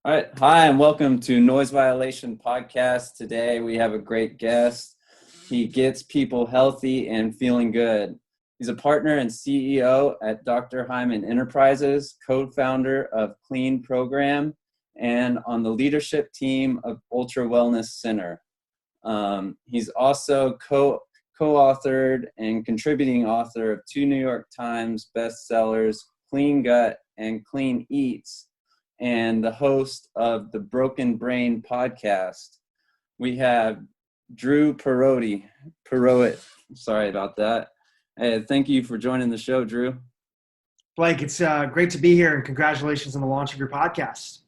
All right. Hi, and welcome to Noise Violation Podcast. Today we have a great guest. He gets people healthy and feeling good. He's a partner and CEO at Dr. Hyman Enterprises, co-founder of Clean Program, and on the leadership team of Ultra Wellness Center. He's also co-authored and contributing author of 2 New York Times bestsellers, Clean Gut and Clean Eats, and the host of the Broken Brain podcast. We have Dhru Purohit. Sorry about that. Hey, thank you for joining the show, Dhru. Blake, it's great to be here, and congratulations on the launch of your podcast.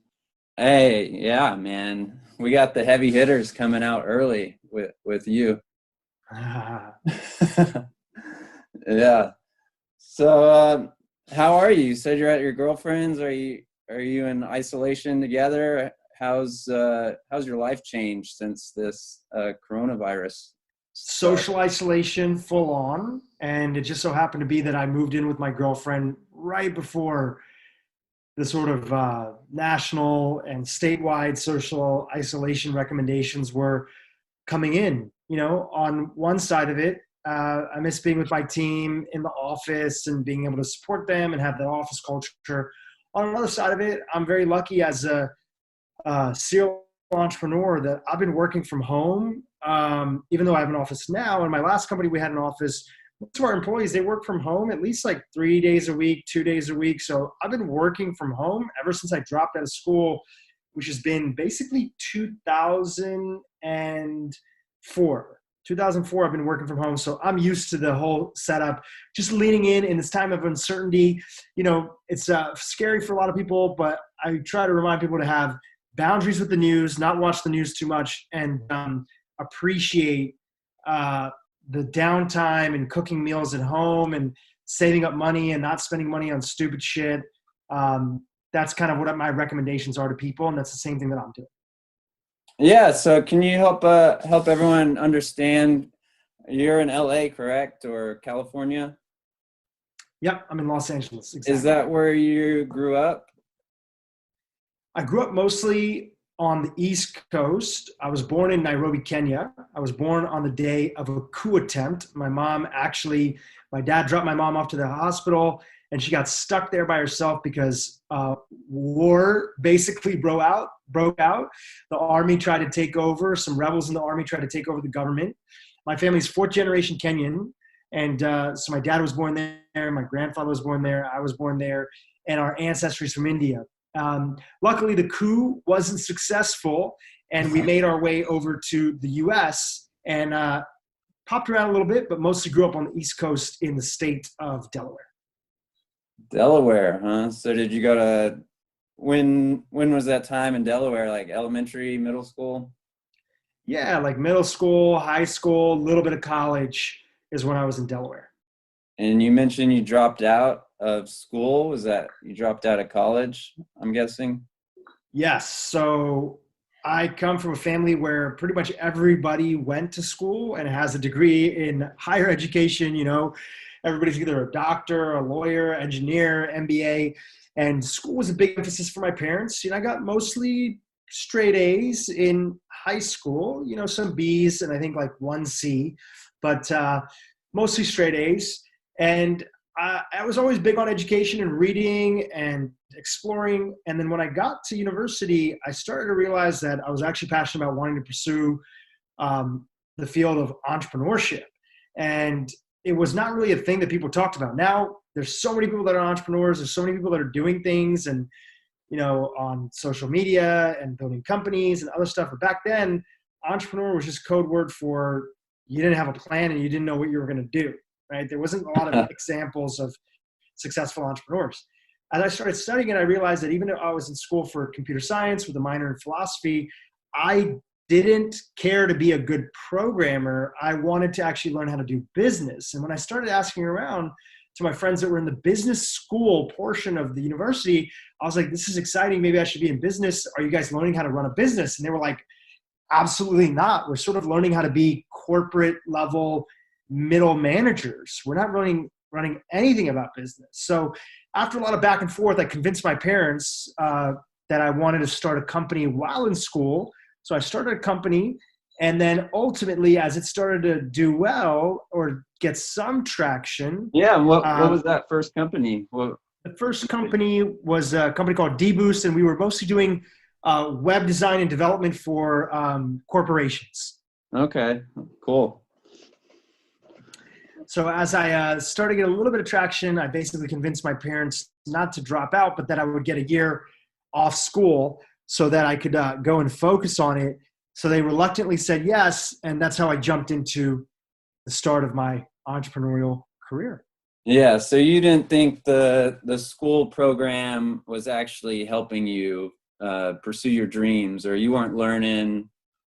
Hey, yeah, man. We got the heavy hitters coming out early with you. Yeah. So, how are you? You said you're at your girlfriend's. Are you in isolation together? How's your life changed since this coronavirus stuff? Social isolation, full on, and it just so happened to be that I moved in with my girlfriend right before the sort of national and statewide social isolation recommendations were coming in. You know, on one side of it, I miss being with my team in the office and being able to support them and have that office culture. On another side of it, I'm very lucky as a serial entrepreneur that I've been working from home, even though I have an office now. In my last company, we had an office. Most of our employees, they work from home at least like 3 days a week, 2 days a week. So I've been working from home ever since I dropped out of school, which has been basically 2004. 2004, I've been working from home. So I'm used to the whole setup, just leaning in this time of uncertainty. You know, it's scary for a lot of people, but I try to remind people to have boundaries with the news, not watch the news too much, and appreciate the downtime and cooking meals at home and saving up money and not spending money on stupid shit. That's kind of what my recommendations are to people, and that's the same thing that I'm doing. Yeah. So, can you help everyone understand? You're in LA, correct, or California? Yep, I'm in Los Angeles. Exactly. Is that where you grew up? I grew up mostly on the East Coast. I was born in Nairobi, Kenya. I was born on the day of a coup attempt. My dad dropped my mom off to the hospital, and she got stuck there by herself because war basically broke out. The army tried to take over. Some rebels in the army tried to take over the government. My family's fourth generation Kenyan. And so my dad was born there. My grandfather was born there. I was born there. And our ancestry is from India. Luckily, the coup wasn't successful, and we made our way over to the U.S. and popped around a little bit, but mostly grew up on the East Coast in the state of Delaware. Delaware, huh? So did you go to, when was that time in Delaware, like elementary, middle school? Yeah, like middle school, high school, a little bit of college is when I was in Delaware. And you mentioned you dropped out of school. Was that you dropped out of college, I'm guessing? Yes. So I come from a family where pretty much everybody went to school and has a degree in higher education. You know, everybody's either a doctor, a lawyer, engineer, MBA, and school was a big emphasis for my parents. You know, I got mostly straight A's in high school, you know, some B's and I think like one C, but mostly straight A's. And I was always big on education and reading and exploring. And then when I got to university, I started to realize that I was actually passionate about wanting to pursue the field of entrepreneurship. And it was not really a thing that people talked about. Now there's so many people that are entrepreneurs. There's so many people that are doing things and, you know, on social media and building companies and other stuff. But back then, entrepreneur was just code word for you didn't have a plan and you didn't know what you were going to do. Right? There wasn't a lot of examples of successful entrepreneurs. As I started studying it, I realized that even though I was in school for computer science with a minor in philosophy, I didn't care to be a good programmer. I wanted to actually learn how to do business. And when I started asking around to my friends that were in the business school portion of the university, I was like, this is exciting. Maybe I should be in business. Are you guys learning how to run a business? And they were like, absolutely not. We're sort of learning how to be corporate level middle managers. We're not running anything about business. So after a lot of back and forth, I convinced my parents that I wanted to start a company while in school. So I started a company, and then ultimately, as it started to do well or get some traction, Yeah. What was that first company? the first company was a company called D-Boost, and we were mostly doing web design and development for corporations. Okay, cool. So as I started to get a little bit of traction, I basically convinced my parents not to drop out, but that I would get a year off school so that I could go and focus on it. So they reluctantly said yes, and that's how I jumped into the start of my entrepreneurial career. Yeah, so you didn't think the school program was actually helping you pursue your dreams, or you weren't learning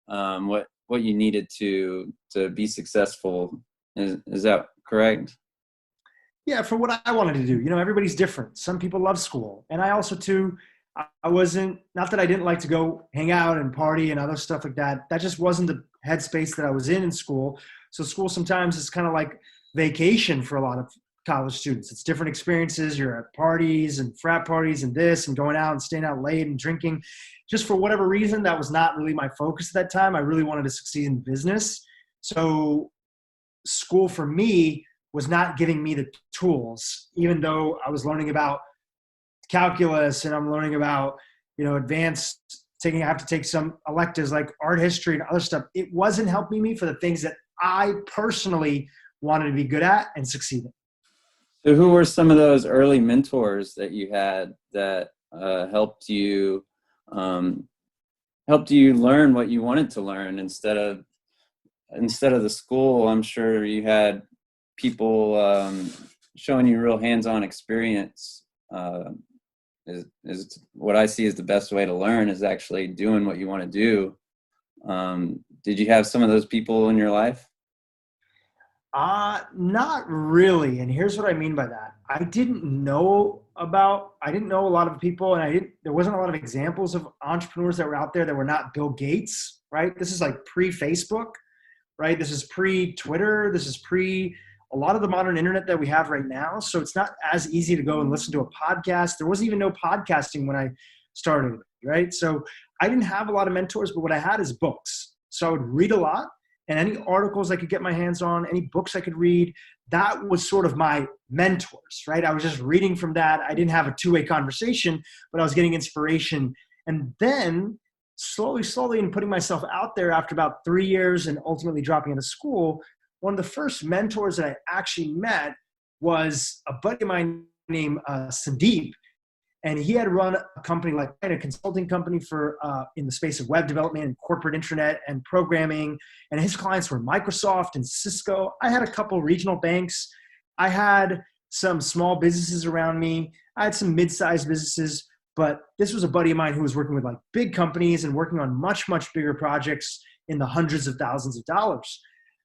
what you needed to be successful. Is that correct? Yeah, for what I wanted to do. You know, everybody's different. Some people love school. And I also, too, I wasn't, not that I didn't like to go hang out and party and other stuff like that. That just wasn't the headspace that I was in school. So school sometimes is kind of like vacation for a lot of college students. It's different experiences. You're at parties and frat parties and this and going out and staying out late and drinking. Just for whatever reason, that was not really my focus at that time. I really wanted to succeed in business. So school for me was not giving me the tools, even though I was learning about calculus and I'm learning about, advanced I have to take some electives like art history and other stuff. It wasn't helping me for the things that I personally wanted to be good at and succeed in. So who were some of those early mentors that you had that helped you learn what you wanted to learn instead of the school? I'm sure you had people showing you real hands-on experience. Is what I see as the best way to learn is actually doing what you want to do. Did you have some of those people in your life? Not really. And here's what I mean by that. I didn't know a lot of people, and there wasn't a lot of examples of entrepreneurs that were out there that were not Bill Gates, right? This is like pre-Facebook, right? This is pre-Twitter. This is a lot of the modern internet that we have right now. So it's not as easy to go and listen to a podcast. There wasn't even no podcasting when I started, right? So I didn't have a lot of mentors, but what I had is books. So I would read a lot, and any articles I could get my hands on, any books I could read, that was sort of my mentors, right? I was just reading from that. I didn't have a two-way conversation, but I was getting inspiration. And then slowly and putting myself out there after about 3 years and ultimately dropping out of school, one of the first mentors that I actually met was a buddy of mine named Sandeep. And he had run a company, like a consulting company for in the space of web development and corporate internet and programming. And his clients were Microsoft and Cisco. I had a couple regional banks. I had some small businesses around me. I had some mid-sized businesses. But this was a buddy of mine who was working with like big companies and working on much, much bigger projects in the hundreds of thousands of dollars,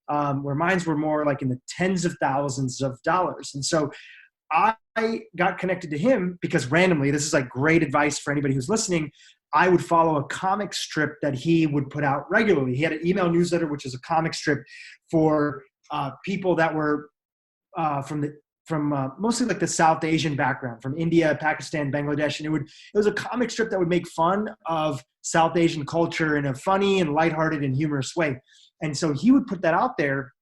where mines were more like in the tens of thousands of dollars. And so I got connected to him because randomly, this is like great advice for anybody who's listening, I would follow a comic strip that he would put out regularly. He had an email newsletter, which is a comic strip for people that were from mostly like the South Asian background, from India, Pakistan, Bangladesh. And it was a comic strip that would make fun of South Asian culture in a funny and lighthearted and humorous way. And so he would put that out there,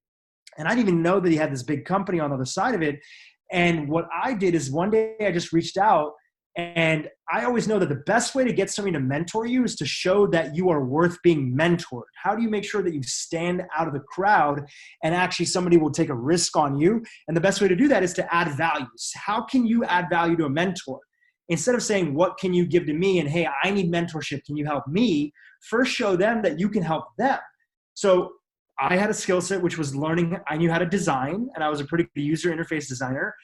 and I didn't even know that he had this big company on the other side of it. And what I did is one day I just reached out, and I always know that the best way to get somebody to mentor you is to show that you are worth being mentored. How do you make sure that you stand out of the crowd and actually somebody will take a risk on you? And the best way to do that is to add values. How can you add value to a mentor? Instead of saying, what can you give to me? And hey, I need mentorship. Can you help me? First show them that you can help them. So I had a skill set, which was learning. I knew how to design, and I was a pretty good user interface designer.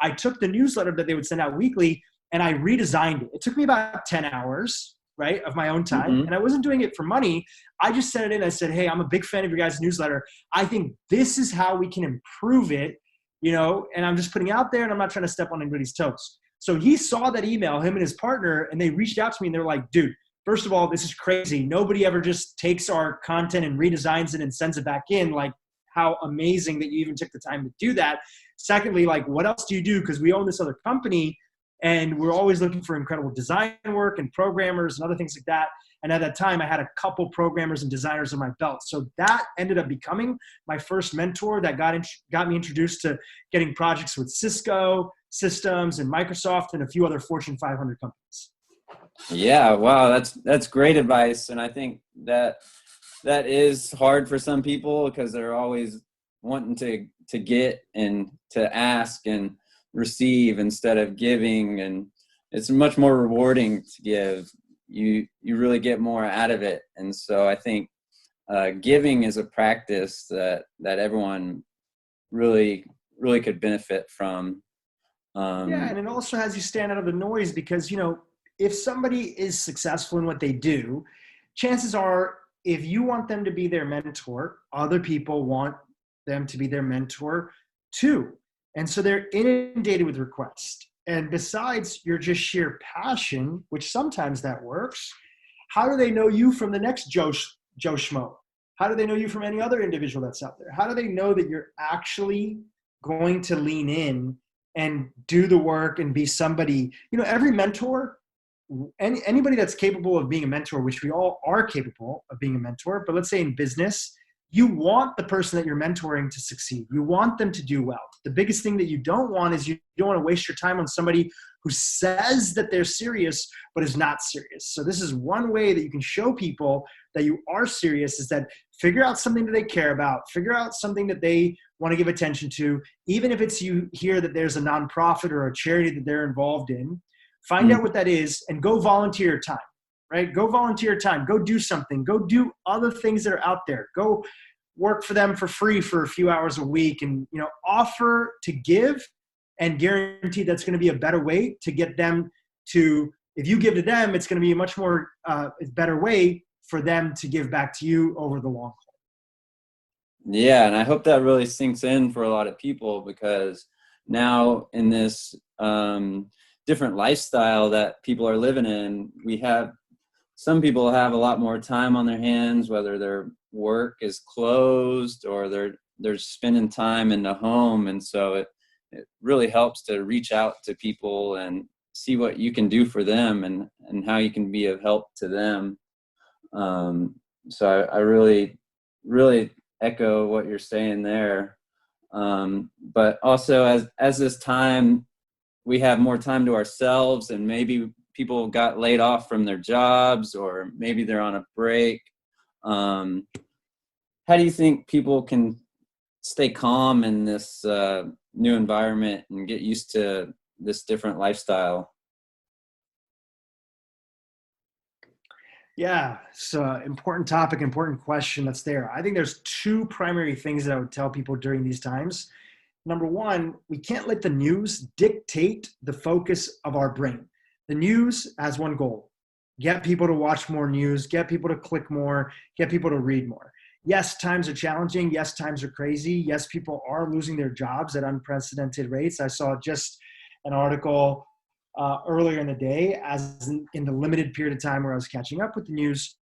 I took the newsletter that they would send out weekly, and I redesigned it. It took me about 10 hours, right, of my own time. Mm-hmm. And I wasn't doing it for money. I just sent it in. I said, hey, I'm a big fan of your guys' newsletter. I think this is how we can improve it, and I'm just putting it out there, and I'm not trying to step on anybody's toes. So he saw that email, him and his partner, and they reached out to me, and they're like, dude, first of all, this is crazy. Nobody ever just takes our content and redesigns it and sends it back in. Like, how amazing that you even took the time to do that. Secondly, like, what else do you do? Because we own this other company And we're always looking for incredible design work and programmers and other things like that. And at that time, I had a couple programmers and designers on my belt. So that ended up becoming my first mentor that got me introduced to getting projects with Cisco Systems and Microsoft and a few other Fortune 500 companies. Yeah, wow, that's great advice. And I think that is hard for some people because they're always wanting to get and to ask and receive instead of giving, and it's much more rewarding to give. You really get more out of it. And so I think giving is a practice that everyone really could benefit from. Yeah, and it also has you stand out of the noise because, if somebody is successful in what they do, chances are if you want them to be their mentor, other people want them to be their mentor too. And so they're inundated with requests. And besides your just sheer passion, which sometimes that works, how do they know you from the next Joe Schmo? How do they know you from any other individual that's out there? How do they know that you're actually going to lean in and do the work and be somebody, every mentor, anybody that's capable of being a mentor, which we all are capable of being a mentor, but let's say in business, you want the person that you're mentoring to succeed. You want them to do well. The biggest thing that you don't want is you don't want to waste your time on somebody who says that they're serious, but is not serious. So this is one way that you can show people that you are serious, is that figure out something that they care about, figure out something that they want to give attention to, even if it's you hear that there's a nonprofit or a charity that they're involved in, find out what that is and go volunteer your time. Right? Go volunteer your time. Go do something. Go do other things that are out there. Go work for them for free for a few hours a week, and offer to give, and guarantee that's going to be a better way to get them to. If you give to them, it's going to be a much more better way for them to give back to you over the long haul. Yeah, and I hope that really sinks in for a lot of people, because now in this different lifestyle that people are living in, some people have a lot more time on their hands, whether their work is closed or they're spending time in the home. And so it really helps to reach out to people and see what you can do for them and how you can be of help to them. So I really echo what you're saying there. But also as this time, we have more time to ourselves, and maybe people got laid off from their jobs, or maybe they're on a break. How do you think people can stay calm in this new environment and get used to this different lifestyle? Yeah, it's an important topic, important question that's there. I think there's two primary things that I would tell people during these times. Number one, we can't let the news dictate the focus of our brain. The news has one goal: get people to watch more news, get people to click more, get people to read more. Yes, times are challenging. Yes, times are crazy. Yes, people are losing their jobs at unprecedented rates. I saw just an article earlier in the day, as in the limited period of time where I was catching up with the news,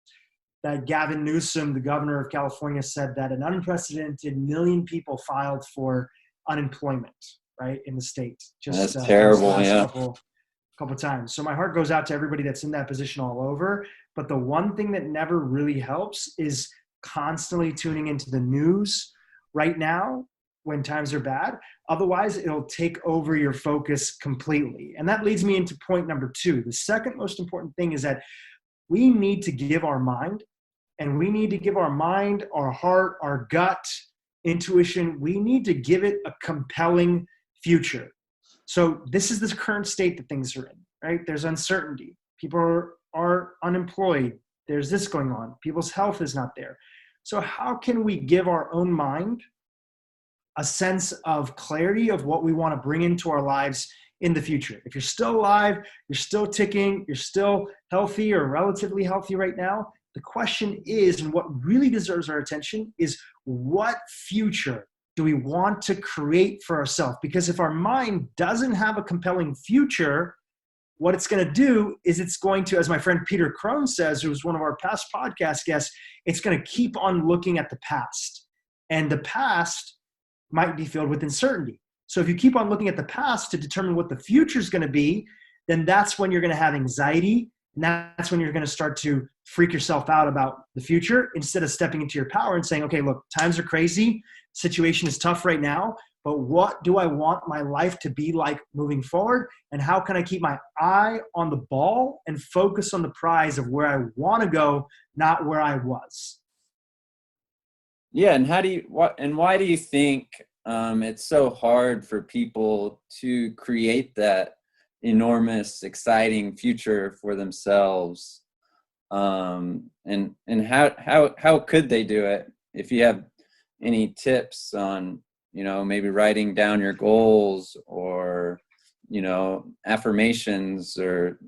that Gavin Newsom, the governor of California, said that an unprecedented 1 million people filed for unemployment, right, in the state. That's terrible. Yeah. Couple times. So my heart goes out to everybody that's in that position all over. But the one thing that never really helps is constantly tuning into the news right now when times are bad. Otherwise, it'll take over your focus completely. And that leads me into point number two. The second most important thing is that we need to give our mind, and we need to give our mind, our heart, our gut, intuition, we need to give it a compelling future. So this is the current state that things are in, right? There's uncertainty. People are unemployed. There's this going on. People's health is not there. So how can we give our own mind a sense of clarity of what we want to bring into our lives in the future? If you're still alive, you're still ticking, you're still healthy or relatively healthy right now, the question is, and what really deserves our attention is, what future do we want to create for ourselves? Because if our mind doesn't have a compelling future, what it's going to do is it's going to, as my friend Peter Crone says, who was one of our past podcast guests, it's going to keep on looking at the past. And the past might be filled with uncertainty. So if you keep on looking at the past to determine what the future is going to be, then that's when you're going to have anxiety. And that's when you're going to start to freak yourself out about the future instead of stepping into your power and saying, okay, look, times are crazy. Situation is tough right now, but what do I want my life to be like moving forward? And how can I keep my eye on the ball and focus on the prize of where I want to go, not where I was? Yeah, and why do you think it's so hard for people to create that enormous, exciting future for themselves? And how could they do it? If you have any tips on, maybe writing down your goals, or affirmations, or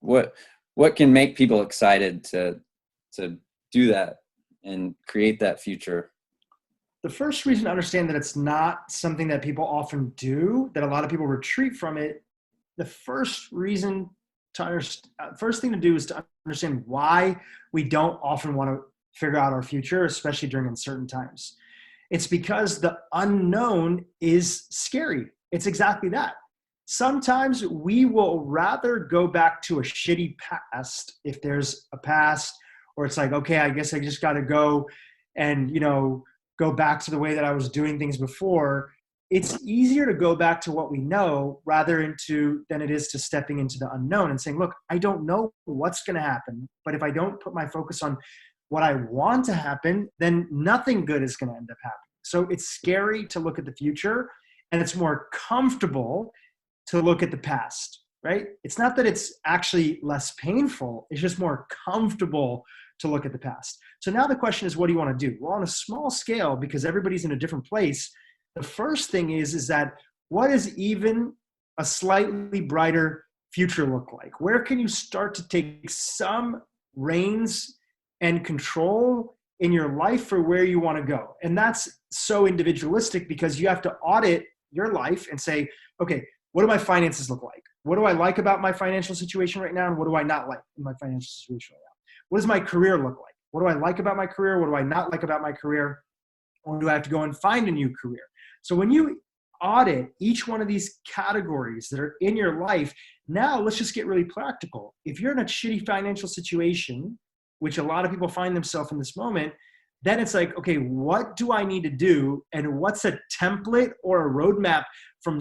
what can make people excited to do that and create that future? The first reason to understand that it's not something that people often do, that a lot of people retreat from it, the first reason to understand, first thing to do is to understand why we don't often want to figure out our future, especially during uncertain times. It's because the unknown is scary. It's exactly that. Sometimes we will rather go back to a shitty past, if there's a past, or it's like, okay, I guess I just got to go and, go back to the way that I was doing things before. It's easier to go back to what we know than it is to stepping into the unknown and saying, look, I don't know what's going to happen, but if I don't put my focus on what I want to happen, then nothing good is going to end up happening. So it's scary to look at the future, and it's more comfortable to look at the past, right? It's not that it's actually less painful. It's just more comfortable to look at the past. So now the question is, what do you want to do? Well, on a small scale, because everybody's in a different place, the first thing is that what does even a slightly brighter future look like? Where can you start to take some reins and control in your life for where you want to go? And that's so individualistic, because you have to audit your life and say, okay, what do my finances look like? What do I like about my financial situation right now? And what do I not like in my financial situation right now? What does my career look like? What do I like about my career? What do I not like about my career? Or do I have to go and find a new career? So when you audit each one of these categories that are in your life, now let's just get really practical. If you're in a shitty financial situation, which a lot of people find themselves in this moment, then it's like, okay, what do I need to do? And what's a template or a roadmap from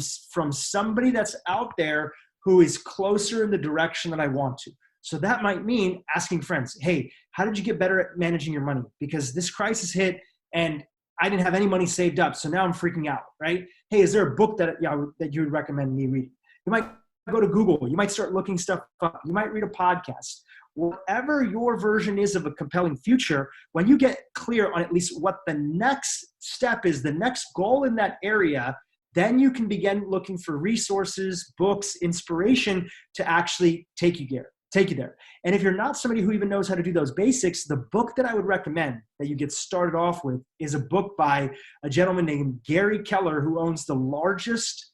somebody that's out there who is closer in the direction that I want to? So that might mean asking friends, hey, how did you get better at managing your money? Because this crisis hit and I didn't have any money saved up, so now I'm freaking out, right? Hey, is there a book that you would recommend me reading? You might go to Google. You might start looking stuff up. You might read a podcast. Whatever your version is of a compelling future, when you get clear on at least what the next step is, the next goal in that area, then you can begin looking for resources, books, inspiration to actually take you there. And if you're not somebody who even knows how to do those basics, the book that I would recommend that you get started off with is a book by a gentleman named Gary Keller, who owns the largest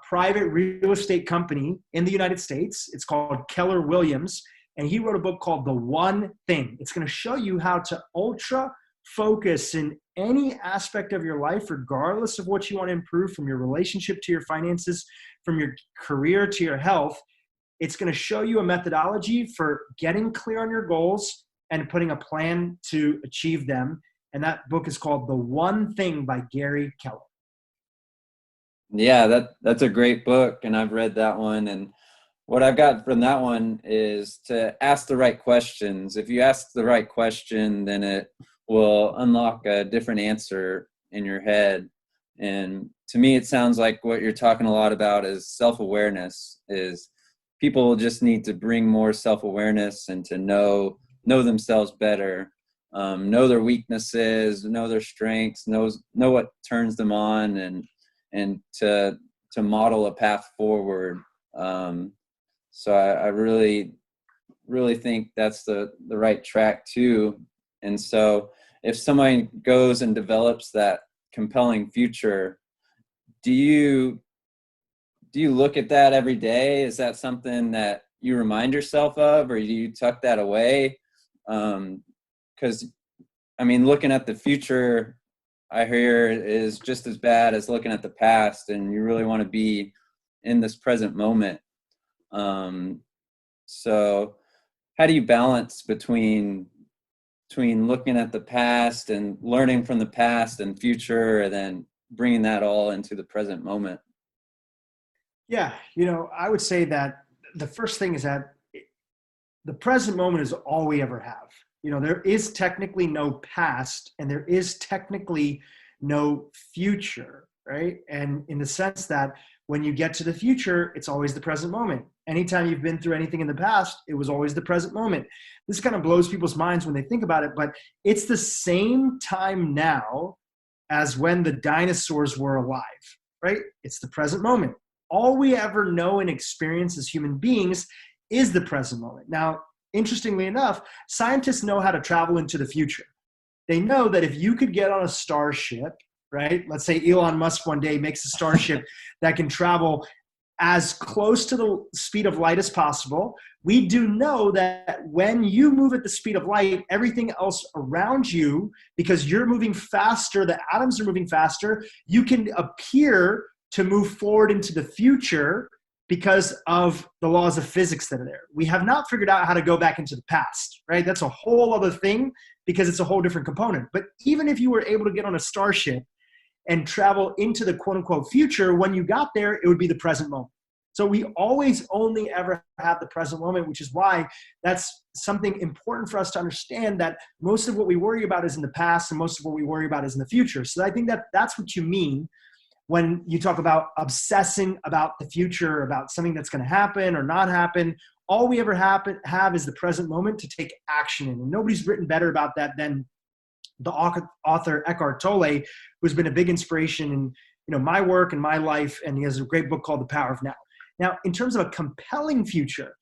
private real estate company in the United States. It's called Keller Williams. And he wrote a book called The One Thing. It's going to show you how to ultra focus in any aspect of your life, regardless of what you want to improve, from your relationship to your finances, from your career to your health. It's going to show you a methodology for getting clear on your goals and putting a plan to achieve them. And that book is called The One Thing by Gary Keller. Yeah, that's a great book, and I've read that one. And what I've got from that one is to ask the right questions. If you ask the right question, then it will unlock a different answer in your head. And to me, it sounds like what you're talking a lot about is self-awareness. Is people just need to bring more self-awareness and to know themselves better, know their weaknesses, know their strengths, know what turns them on, and to model a path forward. So I really, really think that's the right track too. And so if someone goes and develops that compelling future, do you look at that every day? Is that something that you remind yourself of, or do you tuck that away? Because, looking at the future, I hear, is just as bad as looking at the past, and you really want to be in this present moment. So how do you balance between looking at the past and learning from the past and future, and then bringing that all into the present moment? Yeah, I would say that the first thing is that the present moment is all we ever have. There is technically no past and there is technically no future, right? And in the sense that when you get to the future, it's always the present moment. Anytime you've been through anything in the past, it was always the present moment. This kind of blows people's minds when they think about it, but it's the same time now as when the dinosaurs were alive, right? It's the present moment. All we ever know and experience as human beings is the present moment. Now, interestingly enough, scientists know how to travel into the future. They know that if you could get on a starship, right? Let's say Elon Musk one day makes a starship that can travel as close to the speed of light as possible. We do know that when you move at the speed of light, everything else around you, because you're moving faster, the atoms are moving faster, you can appear to move forward into the future because of the laws of physics that are there. We have not figured out how to go back into the past, right? That's a whole other thing because it's a whole different component. But even if you were able to get on a starship and travel into the quote unquote future, when you got there, it would be the present moment. So we always only ever have the present moment, which is why that's something important for us to understand, that most of what we worry about is in the past and most of what we worry about is in the future. So I think that that's what you mean when you talk about obsessing about the future, about something that's going to happen or not happen. All we ever have is the present moment to take action in. And nobody's written better about that than the author Eckhart Tolle, who's been a big inspiration in my work and my life. And he has a great book called The Power of Now. Now, in terms of a compelling future,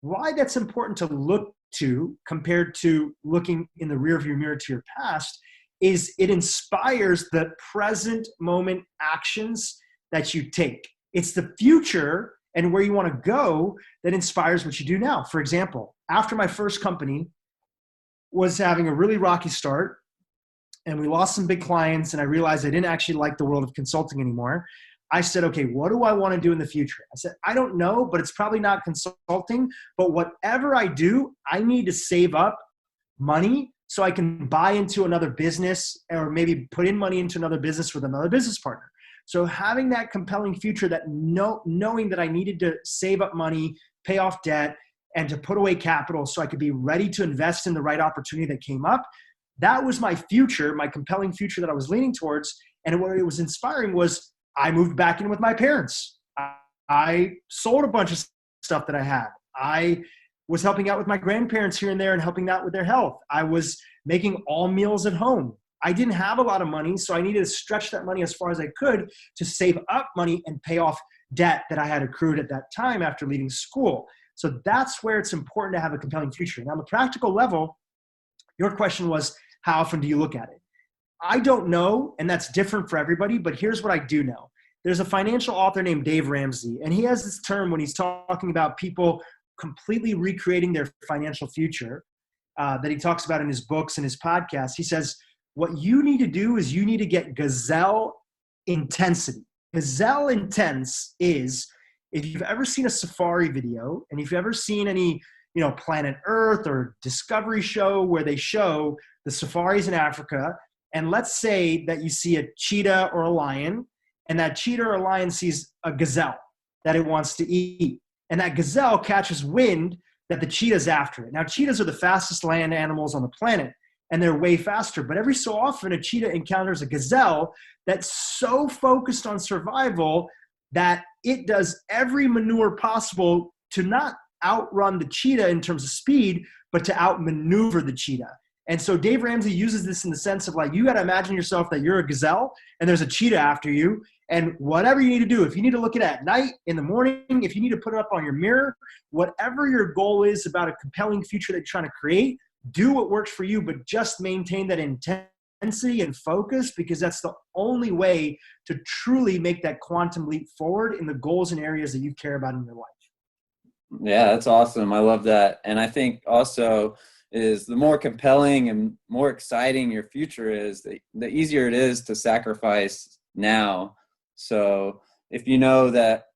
why that's important to look to compared to looking in the rearview mirror to your past is it inspires the present moment actions that you take. It's the future and where you want to go that inspires what you do now. For example, after my first company was having a really rocky start and we lost some big clients and I realized I didn't actually like the world of consulting anymore, I said, okay, what do I want to do in the future? I said, I don't know, but it's probably not consulting, but whatever I do, I need to save up money so I can buy into another business or maybe put in money into another business with another business partner. So having that compelling future, that knowing that I needed to save up money, pay off debt, and to put away capital so I could be ready to invest in the right opportunity that came up, that was my future, my compelling future that I was leaning towards. And what it was inspiring was I moved back in with my parents. I sold a bunch of stuff that I had. I was helping out with my grandparents here and there and helping out with their health. I was making all meals at home. I didn't have a lot of money, so I needed to stretch that money as far as I could to save up money and pay off debt that I had accrued at that time after leaving school. So that's where it's important to have a compelling future. Now, on the practical level, your question was, how often do you look at it? I don't know, and that's different for everybody, but here's what I do know. There's a financial author named Dave Ramsey, and he has this term when he's talking about people completely recreating their financial future that he talks about in his books and his podcasts. He says, what you need to do is you need to get gazelle intensity. Gazelle intense is, if you've ever seen a safari video, and if you've ever seen any, Planet Earth or Discovery show where they show the safaris in Africa, and let's say that you see a cheetah or a lion, and that cheetah or a lion sees a gazelle that it wants to eat. And that gazelle catches wind that the cheetah's after it. Now, cheetahs are the fastest land animals on the planet, and they're way faster. But every so often, a cheetah encounters a gazelle that's so focused on survival that it does every maneuver possible to not outrun the cheetah in terms of speed, but to outmaneuver the cheetah. And so Dave Ramsey uses this in the sense of, like, you got to imagine yourself that you're a gazelle and there's a cheetah after you. And whatever you need to do, if you need to look at it at night, in the morning, if you need to put it up on your mirror, whatever your goal is about a compelling future that you're trying to create, do what works for you, but just maintain that intensity and focus, because that's the only way to truly make that quantum leap forward in the goals and areas that you care about in your life. Yeah, that's awesome. I love that. And I think also is the more compelling and more exciting your future is, the easier it is to sacrifice now. So if you know that,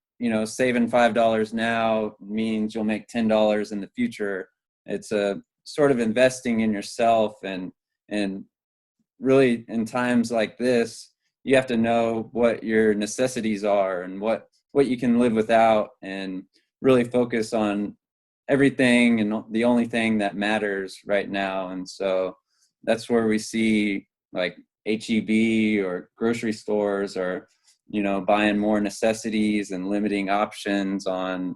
saving $5 now means you'll make $10 in the future, it's a sort of investing in yourself. And really, in times like this, you have to know what your necessities are and what you can live without, and really focus on everything and the only thing that matters right now. And so that's where we see like HEB or grocery stores are, buying more necessities and limiting options on,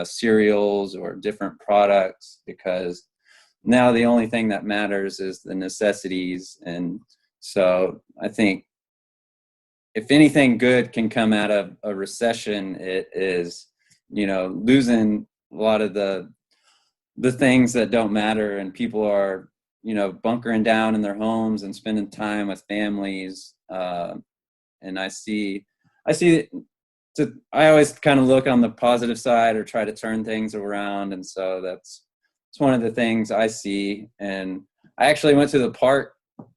cereals or different products, because now the only thing that matters is the necessities. And so I think if anything good can come out of a recession, it is, losing a lot of the things that don't matter, and people are, bunkering down in their homes and spending time with families. And I always kind of look on the positive side or try to turn things around. And so it's one of the things I see. And I actually went to the park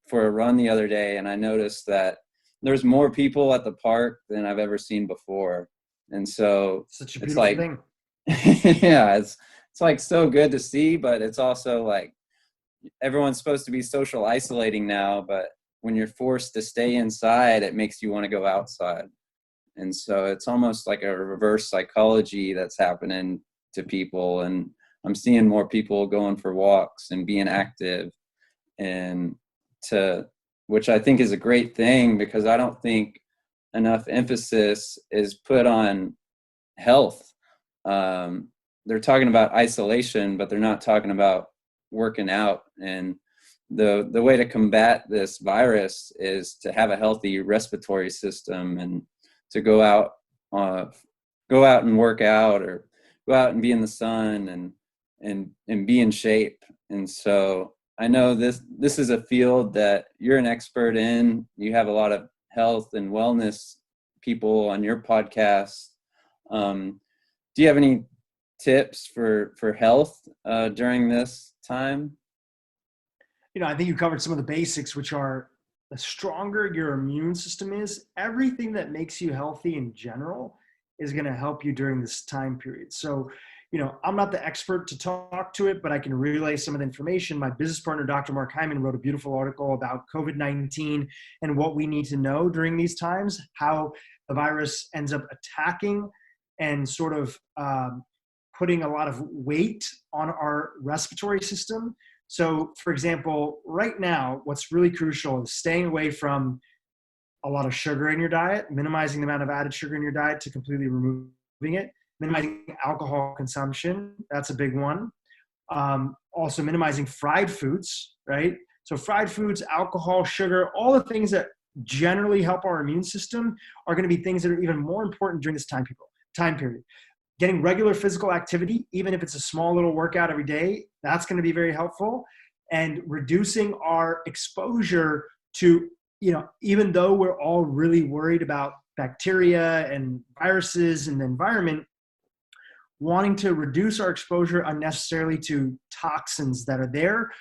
for a run the other day, and I noticed that there's more people at the park than I've ever seen before. And so Such a beautiful thing. yeah, it's like so good to see, but it's also like everyone's supposed to be social isolating now, but when you're forced to stay inside, it makes you want to go outside. And so it's almost like a reverse psychology that's happening to people. And I'm seeing more people going for walks and being active, and which I think is a great thing, because I don't think enough emphasis is put on health. They're talking about isolation, but they're not talking about working out. And the way to combat this virus is to have a healthy respiratory system, and to go out and work out, or go out and be in the sun, and be in shape. And so I know this is a field that you're an expert in. You have a lot of health and wellness people on your podcast. Do you have any tips for health during this time? I think you covered some of the basics, which are the stronger your immune system is, everything that makes you healthy in general is going to help you during this time period. So, I'm not the expert to talk to it, but I can relay some of the information. My business partner, Dr. Mark Hyman, wrote a beautiful article about COVID-19 and what we need to know during these times, how the virus ends up attacking and sort of putting a lot of weight on our respiratory system. So, for example, right now, what's really crucial is staying away from a lot of sugar in your diet, minimizing the amount of added sugar in your diet to completely removing it, minimizing alcohol consumption. That's a big one. Also minimizing fried foods, right? So fried foods, alcohol, sugar, all the things that generally help our immune system are going to be things that are even more important during this time period. Getting regular physical activity, even if it's a small little workout every day, that's going to be very helpful. And reducing our exposure to, even though we're all really worried about bacteria and viruses in the environment, wanting to reduce our exposure unnecessarily to toxins that are there.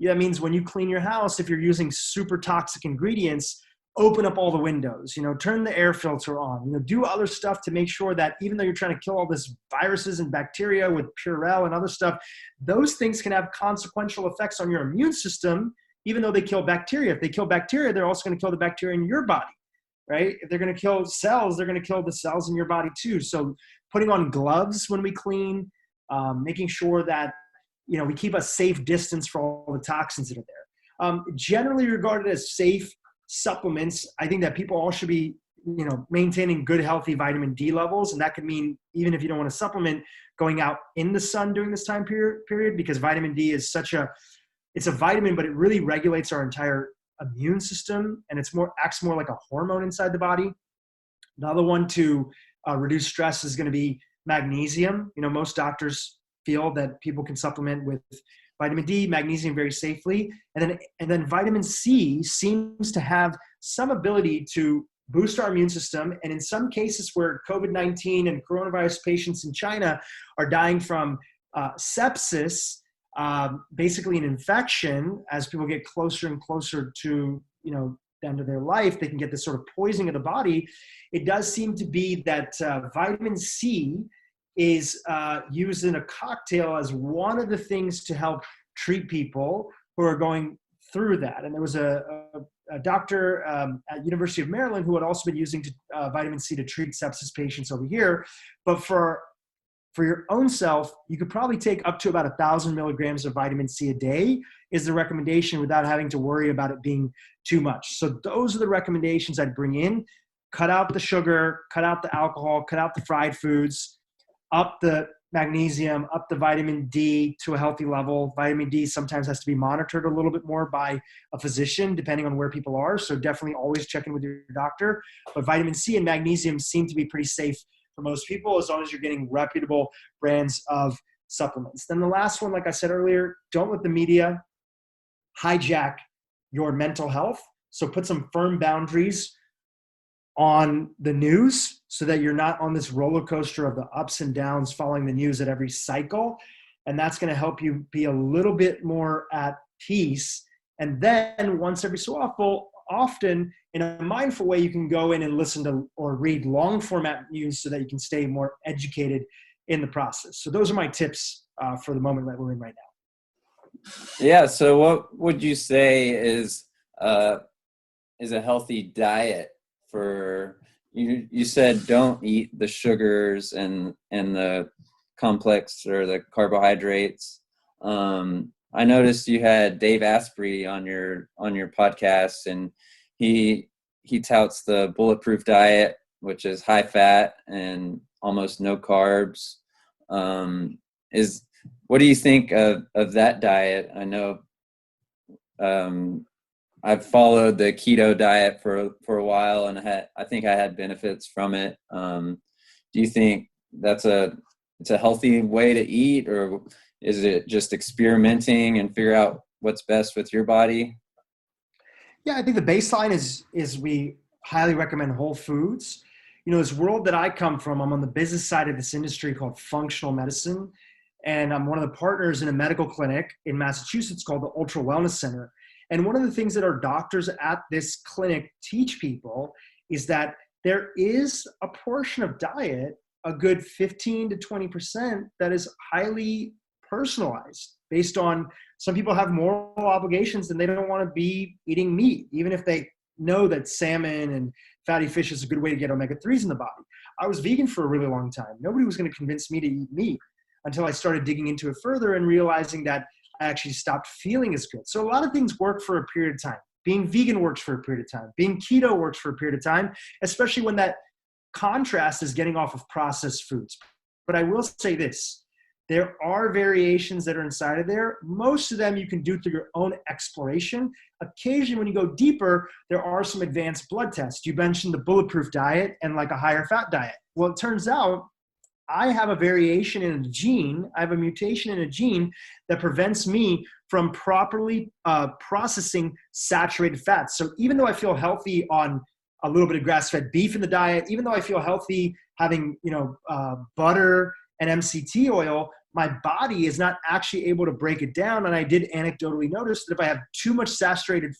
That means when you clean your house, if you're using super toxic ingredients, open up all the windows, turn the air filter on, do other stuff to make sure that even though you're trying to kill all this viruses and bacteria with Purell and other stuff, those things can have consequential effects on your immune system, even though they kill bacteria. If they kill bacteria, they're also going to kill the bacteria in your body, right? If they're going to kill cells, they're going to kill the cells in your body too. So putting on gloves when we clean, making sure that, we keep a safe distance for all the toxins that are there. Generally regarded as safe supplements, I think that people all should be, maintaining good, healthy vitamin D levels. And that could mean, even if you don't want to supplement, going out in the sun during this time period, because vitamin D is it's a vitamin, but it really regulates our entire immune system, and acts more like a hormone inside the body. Another one to reduce stress is going to be magnesium. Most doctors feel that people can supplement with vitamin D, magnesium very safely. And then vitamin C seems to have some ability to boost our immune system. And in some cases where COVID-19 and coronavirus patients in China are dying from sepsis, basically an infection, as people get closer and closer to, end of their life, they can get this sort of poisoning of the body. It does seem to be that vitamin C is used in a cocktail as one of the things to help treat people who are going through that. And there was a doctor at University of Maryland who had also been using vitamin C to treat sepsis patients over here. But for your own self, you could probably take up to about 1,000 milligrams of vitamin C a day is the recommendation, without having to worry about it being too much. So those are the recommendations I'd bring in. Cut out the sugar, cut out the alcohol, cut out the fried foods, up the magnesium, up the vitamin D to a healthy level. Vitamin D sometimes has to be monitored a little bit more by a physician, depending on where people are. So definitely always check in with your doctor. But vitamin C and magnesium seem to be pretty safe for most people, as long as you're getting reputable brands of supplements. Then the last one, like I said earlier, don't let the media hijack your mental health. So put some firm boundaries on the news so that you're not on this roller coaster of the ups and downs following the news at every cycle. And that's going to help you be a little bit more at peace. And then once every so often, in a mindful way, you can go in and listen to or read long format news so that you can stay more educated in the process. So those are my tips for the moment that we're in right now. Yeah. So what would you say is a healthy diet for you? You said don't eat the sugars and the complex or the carbohydrates. I noticed you had Dave Asprey on your podcast, and he touts the bulletproof diet, which is high fat and almost no carbs. What do you think of that diet? I know I've followed the keto diet for a while, and I think I had benefits from it. Do you think it's a healthy way to eat, or is it just experimenting and figure out what's best with your body? Yeah, I think the baseline is we highly recommend whole foods. You know, this world that I come from, I'm on the business side of this industry called functional medicine. And I'm one of the partners in a medical clinic in Massachusetts called the Ultra Wellness Center. And one of the things that our doctors at this clinic teach people is that there is a portion of diet, a good 15 to 20%, that is highly personalized based on some people have moral obligations and they don't want to be eating meat, even if they know that salmon and fatty fish is a good way to get omega-3s in the body. I was vegan for a really long time. Nobody was going to convince me to eat meat until I started digging into it further and realizing that I actually stopped feeling as good. So a lot of things work for a period of time. Being vegan works for a period of time. Being keto works for a period of time, especially when that contrast is getting off of processed foods. But I will say this, there are variations that are inside of there. Most of them you can do through your own exploration. Occasionally, when you go deeper, there are some advanced blood tests. You mentioned the bulletproof diet and like a higher fat diet. Well, it turns out I have a variation in a gene. I have a mutation in a gene that prevents me from properly processing saturated fats. So even though I feel healthy on a little bit of grass-fed beef in the diet, even though I feel healthy having butter and MCT oil, my body is not actually able to break it down. And I did anecdotally notice that if I have too much saturated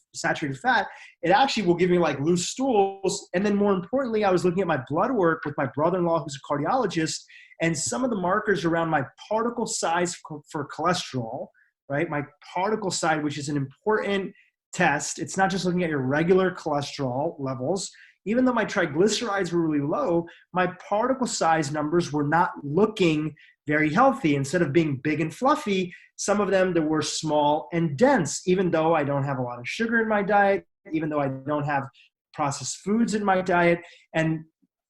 fat, it actually will give me like loose stools. And then more importantly, I was looking at my blood work with my brother-in-law, who's a cardiologist, and some of the markers around my particle size for cholesterol, right? My particle size, which is an important test. It's not just looking at your regular cholesterol levels. Even though my triglycerides were really low, my particle size numbers were not looking very healthy. Instead of being big and fluffy, some of them that were small and dense, even though I don't have a lot of sugar in my diet, even though I don't have processed foods in my diet. And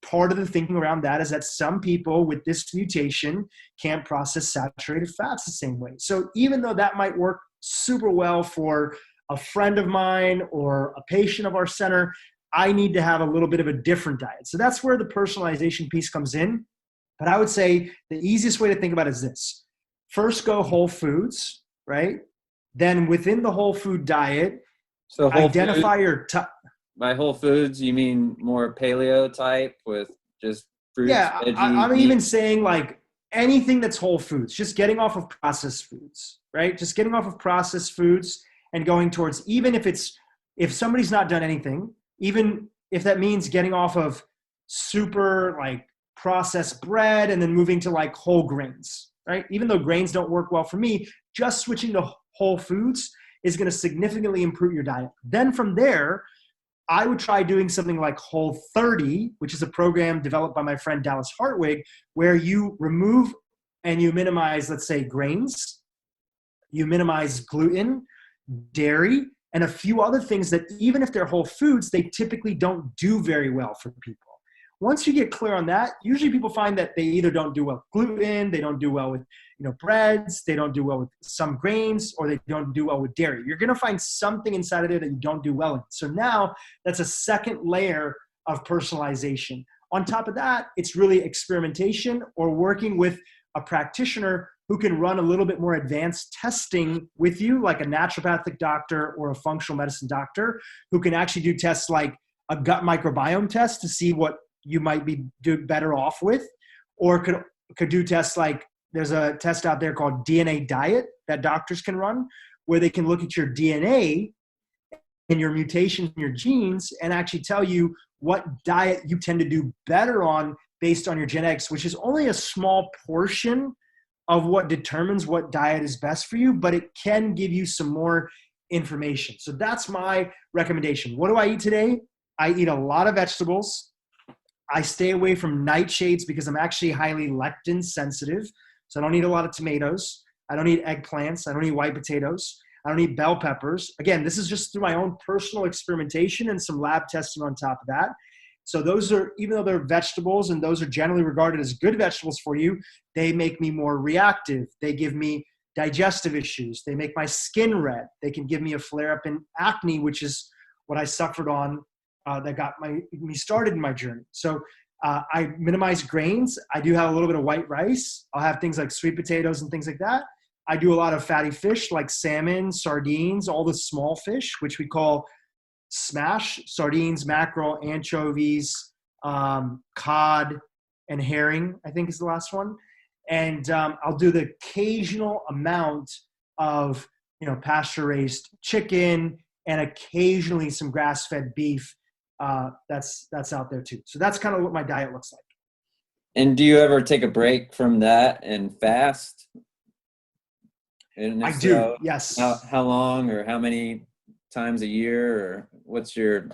part of the thinking around that is that some people with this mutation can't process saturated fats the same way. So even though that might work super well for a friend of mine or a patient of our center, I need to have a little bit of a different diet. So that's where the personalization piece comes in. But I would say the easiest way to think about it is this. First, go whole foods, right? Then within the whole food diet, So identify your by whole foods, you mean more paleo type with just fruits, veggies? I'm even saying like anything that's whole foods, just getting off of processed foods, right? Just getting off of processed foods and going towards, even if it's if somebody's not done anything, even if that means getting off of super like processed bread and then moving to like whole grains, right? Even though grains don't work well for me, just switching to whole foods is going to significantly improve your diet. Then from there, I would try doing something like Whole30, which is a program developed by my friend Dallas Hartwig, where you remove and you minimize, let's say, grains, you minimize gluten, dairy, and a few other things that even if they're whole foods, they typically don't do very well for people. Once you get clear on that, usually people find that they either don't do well with gluten, they don't do well with breads, they don't do well with some grains, or they don't do well with dairy. You're going to find something inside of there that you don't do well in. So now that's a second layer of personalization. On top of that, it's really experimentation or working with a practitioner who can run a little bit more advanced testing with you, like a naturopathic doctor or a functional medicine doctor, who can actually do tests like a gut microbiome test to see what you might be better off with, or could do tests like, there's a test out there called DNA Diet that doctors can run, where they can look at your DNA and your mutations in your genes and actually tell you what diet you tend to do better on based on your genetics, which is only a small portion of what determines what diet is best for you, but it can give you some more information. So that's my recommendation. What do I eat today? I eat a lot of vegetables. I stay away from nightshades because I'm actually highly lectin sensitive. So I don't eat a lot of tomatoes. I don't eat eggplants. I don't eat white potatoes. I don't eat bell peppers. Again, this is just through my own personal experimentation and some lab testing on top of that. So those are, even though they're vegetables and those are generally regarded as good vegetables for you, they make me more reactive. They give me digestive issues. They make my skin red. They can give me a flare up in acne, which is what I suffered on that got me started in my journey. So I minimize grains. I do have a little bit of white rice. I'll have things like sweet potatoes and things like that. I do a lot of fatty fish like salmon, sardines, all the small fish, which we call smash: sardines, mackerel, anchovies, cod, and herring, I think is the last one. And I'll do the occasional amount of pasture-raised chicken and occasionally some grass-fed beef. That's out there too. So that's kind of what my diet looks like. And do you ever take a break from that and fast? And I so, do, yes. How long or how many times a year, or what's your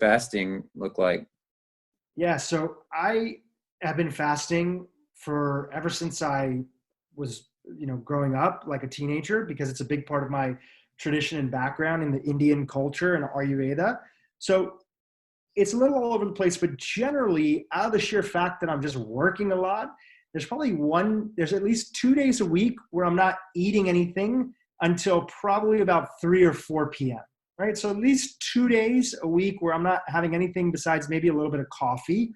fasting look like? Yeah, so I have been fasting for ever since I was, growing up like a teenager, because it's a big part of my tradition and background in the Indian culture and Ayurveda. So it's a little all over the place, but generally, out of the sheer fact that I'm just working a lot, there's at least 2 days a week where I'm not eating anything until probably about 3 or 4 p.m. Right? So at least 2 days a week where I'm not having anything besides maybe a little bit of coffee,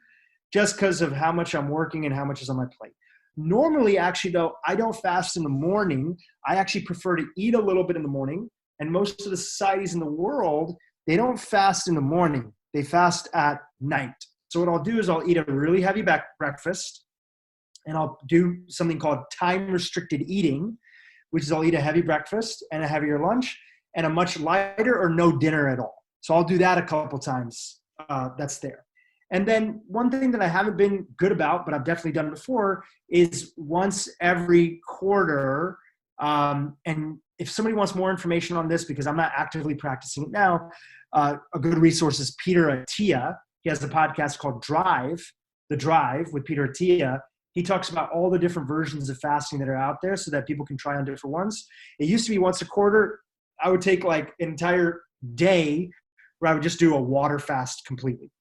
just because of how much I'm working and how much is on my plate. Normally, actually, though, I don't fast in the morning. I actually prefer to eat a little bit in the morning. And most of the societies in the world, they don't fast in the morning. They fast at night. So what I'll do is I'll eat a really heavy breakfast, and I'll do something called time-restricted eating, which is I'll eat a heavy breakfast and a heavier lunch and a much lighter or no dinner at all. So I'll do that a couple times. That's there. And then one thing that I haven't been good about, but I've definitely done before, is once every quarter. And if somebody wants more information on this, because I'm not actively practicing it now, a good resource is Peter Attia. He has a podcast called The Drive with Peter Attia. He talks about all the different versions of fasting that are out there so that people can try on different ones. It used to be once a quarter. I would take like an entire day where I would just do a water fast completely.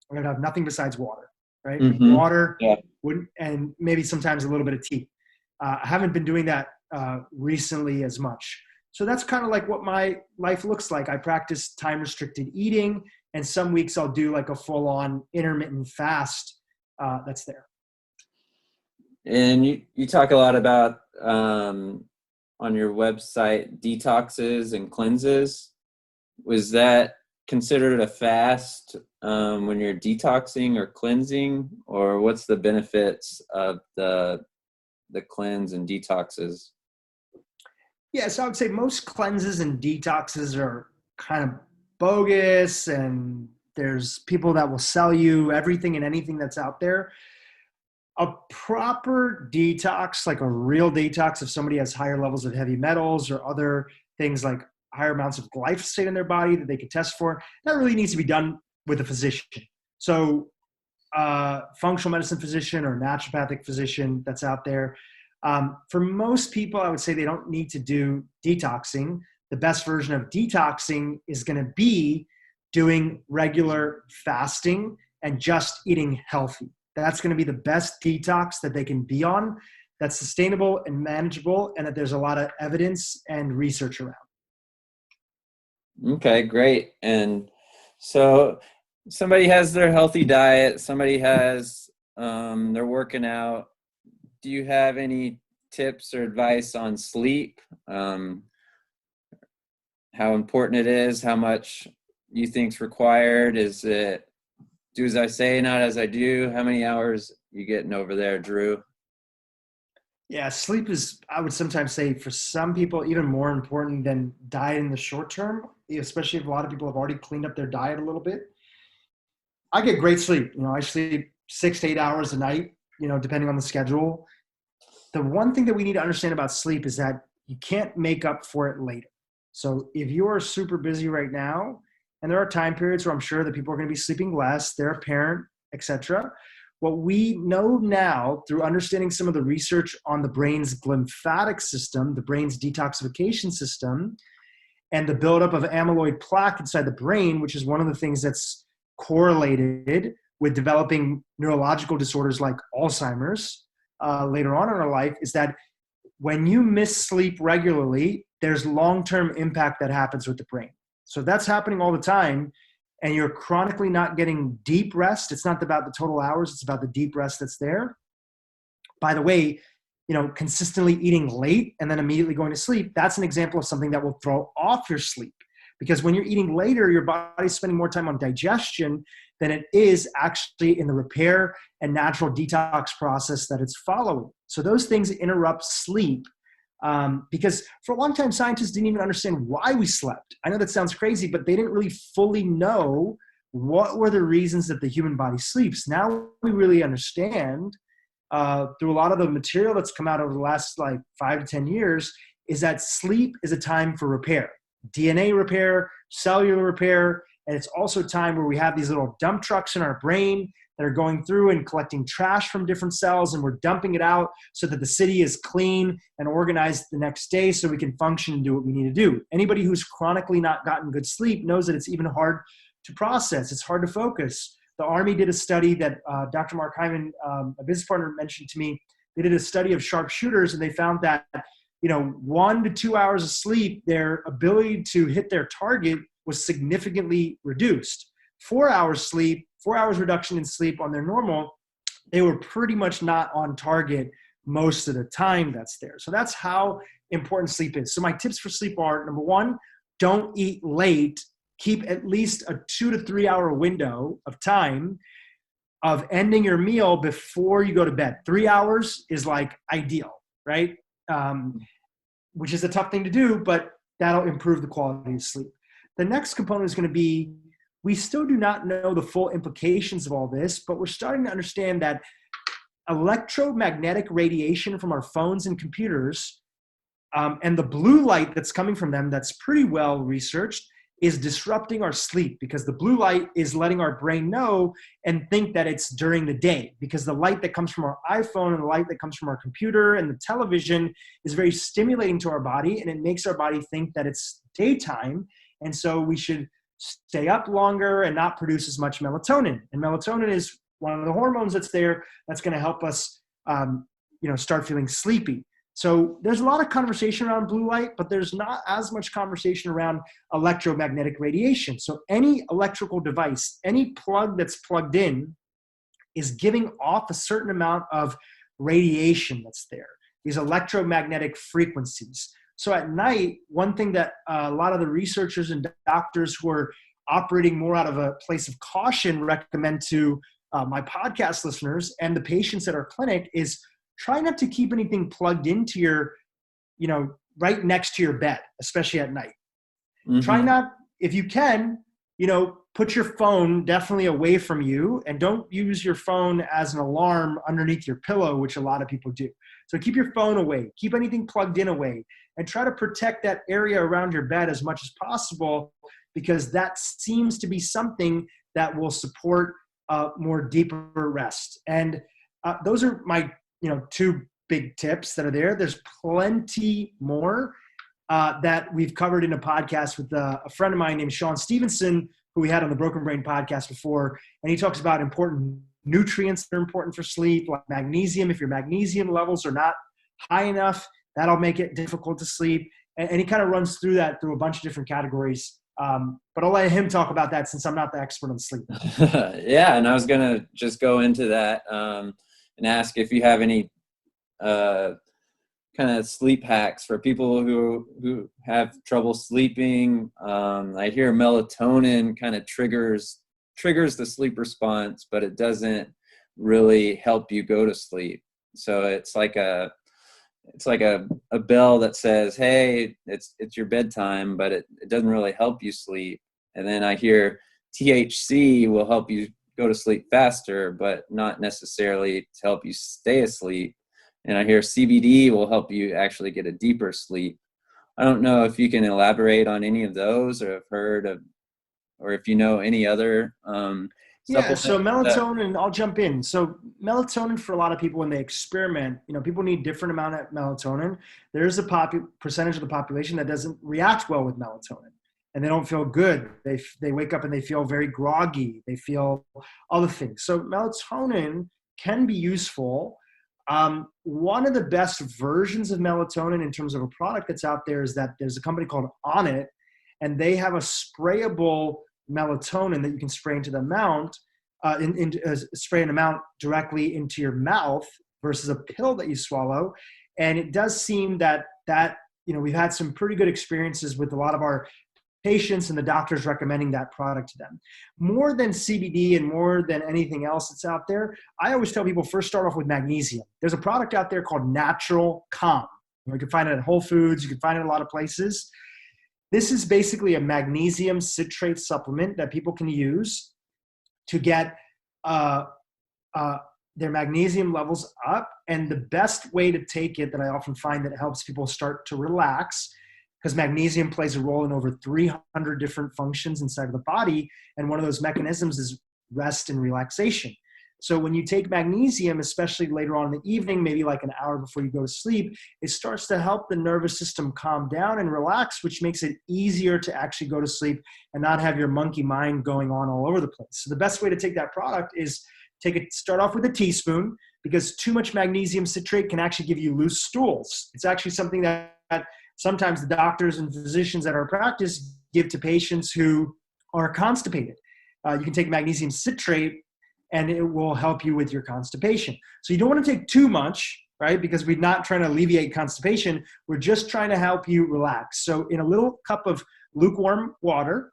I'm going to have nothing besides water, right? Mm-hmm. Water, Yeah. And maybe sometimes a little bit of tea. I haven't been doing that recently as much. So that's kind of like what my life looks like. I practice time-restricted eating, and some weeks I'll do like a full-on intermittent fast that's there. And you talk a lot about on your website detoxes and cleanses. Was that considered a fast when you're detoxing or cleansing, or what's the benefits of the cleanse and detoxes? Yeah, so I would say most cleanses and detoxes are kind of bogus, and there's people that will sell you everything and anything that's out there. A proper detox, like a real detox, if somebody has higher levels of heavy metals or other things like higher amounts of glyphosate in their body that they could test for, that really needs to be done with a physician. So functional medicine physician or naturopathic physician that's out there. For most people, I would say they don't need to do detoxing. The best version of detoxing is going to be doing regular fasting and just eating healthy. That's going to be the best detox that they can be on, that's sustainable and manageable, and that there's a lot of evidence and research around. Okay, great. And so somebody has their healthy diet, somebody has, they're working out. Do you have any tips or advice on sleep? How important it is, how much you think's required? Is it do as I say, not as I do? How many hours you getting over there, Drew? Yeah, sleep is, I would sometimes say, for some people, even more important than diet in the short term, especially if a lot of people have already cleaned up their diet a little bit. I get great sleep. I sleep 6 to 8 hours a night, depending on the schedule. The one thing that we need to understand about sleep is that you can't make up for it later. So if you are super busy right now, and there are time periods where I'm sure that people are going to be sleeping less, they're a parent, etc. What we know now through understanding some of the research on the brain's lymphatic system, the brain's detoxification system, and the buildup of amyloid plaque inside the brain, which is one of the things that's correlated with developing neurological disorders like Alzheimer's later on in our life, is that when you miss sleep regularly, there's long-term impact that happens with the brain. So if that's happening all the time and you're chronically not getting deep rest, it's not about the total hours, it's about the deep rest that's there. By the way, consistently eating late and then immediately going to sleep, that's an example of something that will throw off your sleep. Because when you're eating later, your body's spending more time on digestion than it is actually in the repair and natural detox process that it's following. So those things interrupt sleep. Because for a long time, scientists didn't even understand why we slept. I know that sounds crazy, but they didn't really fully know what were the reasons that the human body sleeps. Now we really understand through a lot of the material that's come out over the last 5 to 10 years, is that sleep is a time for repair, DNA repair, cellular repair, and it's also time where we have these little dump trucks in our brain that are going through and collecting trash from different cells, and we're dumping it out so that the city is clean and organized the next day so we can function and do what we need to do. Anybody who's chronically not gotten good sleep knows that it's even hard to process. It's hard to focus. The Army did a study that Dr. Mark Hyman, a business partner, mentioned to me. They did a study of sharpshooters, and they found that 1 to 2 hours of sleep, their ability to hit their target was significantly reduced. 4 hours sleep, 4 hours reduction in sleep on their normal, they were pretty much not on target most of the time that's there. So that's how important sleep is. So my tips for sleep are, number one, don't eat late. Keep at least a 2 to 3 hour window of time of ending your meal before you go to bed. 3 hours is ideal, right? Which is a tough thing to do, but that'll improve the quality of sleep. The next component is going to be, we still do not know the full implications of all this, but we're starting to understand that electromagnetic radiation from our phones and computers and the blue light that's coming from them, that's pretty well researched, is disrupting our sleep, because the blue light is letting our brain know and think that it's during the day, because the light that comes from our iPhone and the light that comes from our computer and the television is very stimulating to our body, and it makes our body think that it's daytime. And so we should stay up longer and not produce as much melatonin. And melatonin is one of the hormones that's there that's going to help us start feeling sleepy. So there's a lot of conversation around blue light, but there's not as much conversation around electromagnetic radiation. So any electrical device, any plug that's plugged in, is giving off a certain amount of radiation that's there, these electromagnetic frequencies. So at night, one thing that a lot of the researchers and doctors who are operating more out of a place of caution recommend to my podcast listeners and the patients at our clinic is try not to keep anything plugged into your, right next to your bed, especially at night. Mm-hmm. Try not, if you can, put your phone definitely away from you, and don't use your phone as an alarm underneath your pillow, which a lot of people do. So keep your phone away, keep anything plugged in away, and try to protect that area around your bed as much as possible, because that seems to be something that will support more deeper rest. And those are my, two big tips that are there. There's plenty more that we've covered in a podcast with a friend of mine named Sean Stevenson, who we had on the Broken Brain podcast before. And he talks about important nutrients that are important for sleep, like magnesium. If your magnesium levels are not high enough, that'll make it difficult to sleep. And he kind of runs through that through a bunch of different categories. But I'll let him talk about that since I'm not the expert on sleep. Yeah, and I was going to just go into that and ask if you have any kind of sleep hacks for people who have trouble sleeping. I hear melatonin kind of triggers the sleep response, but it doesn't really help you go to sleep. So it's like a bell that says, hey, it's your bedtime, but it doesn't really help you sleep. And then I hear THC will help you go to sleep faster, but not necessarily to help you stay asleep. And I hear CBD will help you actually get a deeper sleep. I don't know if you can elaborate on any of those, or have heard of, or if you know any other Yeah, so melatonin, I'll jump in. So melatonin, for a lot of people when they experiment, people need different amount of melatonin. There's a percentage of the population that doesn't react well with melatonin, and they don't feel good. They wake up and they feel very groggy. They feel other things. So melatonin can be useful. One of the best versions of melatonin in terms of a product that's out there is that there's a company called Onnit, and they have a sprayable melatonin that you can spray into the mount, spray an amount directly into your mouth versus a pill that you swallow. And it does seem that we've had some pretty good experiences with a lot of our patients and the doctors recommending that product to them. More than CBD and more than anything else that's out there, I always tell people first start off with magnesium. There's a product out there called Natural Calm. You can find it at Whole Foods. You can find it in a lot of places. This is basically a magnesium citrate supplement that people can use to get their magnesium levels up. And the best way to take it that I often find that helps people start to relax, because magnesium plays a role in over 300 different functions inside of the body. And one of those mechanisms is rest and relaxation. So when you take magnesium, especially later on in the evening, maybe like an hour before you go to sleep, it starts to help the nervous system calm down and relax, which makes it easier to actually go to sleep and not have your monkey mind going on all over the place. So the best way to take that product is start off with a teaspoon, because too much magnesium citrate can actually give you loose stools. It's actually something that sometimes the doctors and physicians at our practice give to patients who are constipated. You can take magnesium citrate and it will help you with your constipation. So you don't want to take too much, right? Because we're not trying to alleviate constipation. We're just trying to help you relax. So in a little cup of lukewarm water,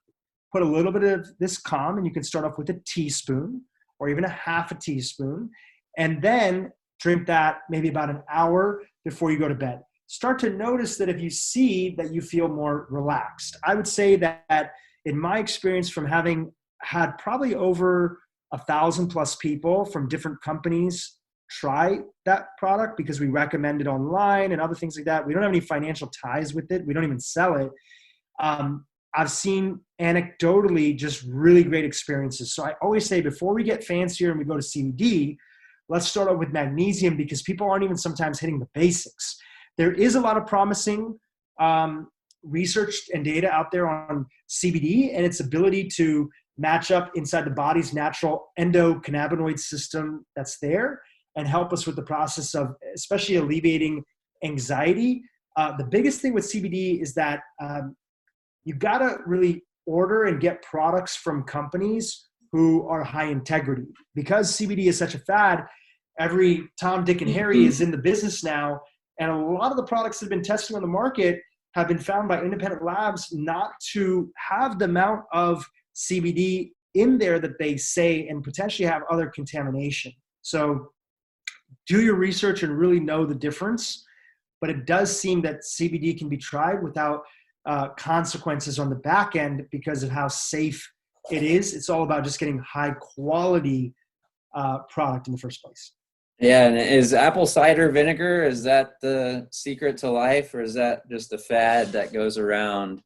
put a little bit of this calm, and you can start off with a teaspoon or even a half a teaspoon, and then drink that maybe about an hour before you go to bed. Start to notice that if you see that you feel more relaxed. I would say that in my experience from having had probably over 1,000+ people from different companies try that product, because we recommend it online and other things like that. We don't have any financial ties with it. We don't even sell it. I've seen anecdotally just really great experiences. So I always say before we get fancier and we go to CBD, let's start out with magnesium, because people aren't even sometimes hitting the basics. There is a lot of promising research and data out there on CBD and its ability to match up inside the body's natural endocannabinoid system that's there and help us with the process of especially alleviating anxiety. The biggest thing with CBD is that you've got to really order and get products from companies who are high integrity. Because CBD is such a fad, every Tom, Dick, and Harry is in the business now, and a lot of the products that have been tested on the market have been found by independent labs not to have the amount of CBD in there that they say, and potentially have other contamination. So do your research and really know the difference. But it does seem that CBD can be tried without consequences on the back end because of how safe it is. It's all about just getting high quality product in the first place. Yeah, and is apple cider vinegar, is that the secret to life, or is that just a fad that goes around?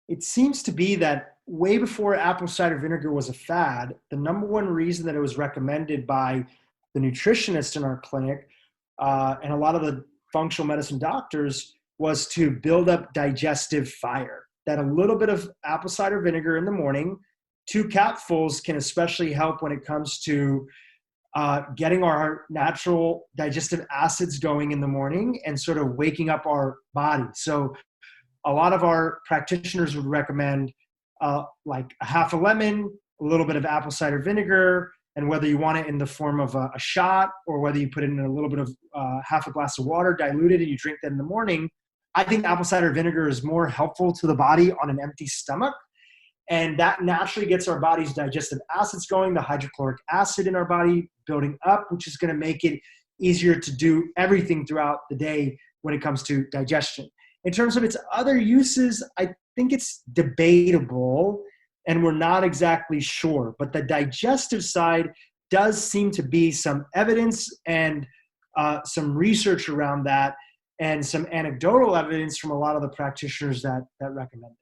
It seems to be that way before apple cider vinegar was a fad, the number one reason that it was recommended by the nutritionist in our clinic and a lot of the functional medicine doctors was to build up digestive fire. That a little bit of apple cider vinegar in the morning, 2 capfuls, can especially help when it comes to getting our natural digestive acids going in the morning and sort of waking up our body. So a lot of our practitioners would recommend like a half a lemon, a little bit of apple cider vinegar, and whether you want it in the form of a shot or whether you put it in a little bit of half a glass of water diluted and you drink that in the morning. I think apple cider vinegar is more helpful to the body on an empty stomach. And that naturally gets our body's digestive acids going, the hydrochloric acid in our body building up, which is going to make it easier to do everything throughout the day when it comes to digestion. In terms of its other uses, I think it's debatable and we're not exactly sure. But the digestive side does seem to be some evidence and some research around that and some anecdotal evidence from a lot of the practitioners that recommend it.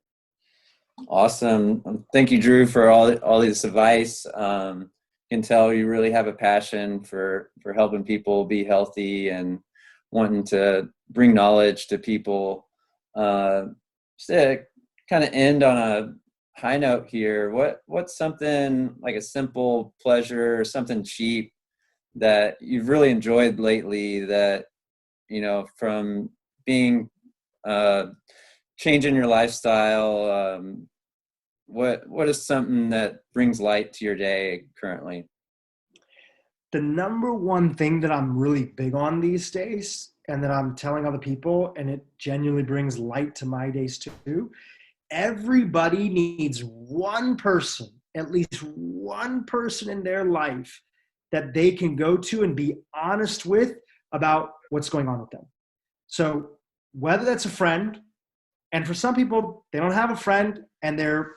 Awesome. Thank you, Dhru, for all this advice. Can tell you really have a passion for helping people be healthy and wanting to bring knowledge to people. Just to kind of end on a high note here, what's something like a simple pleasure or something cheap that you've really enjoyed lately that, you know, from being changing your lifestyle, what is something that brings light to your day currently? The number one thing that I'm really big on these days and that I'm telling other people, and it genuinely brings light to my days too, everybody needs one person, at least one person in their life that they can go to and be honest with about what's going on with them. So whether that's a friend, and for some people, they don't have a friend and they're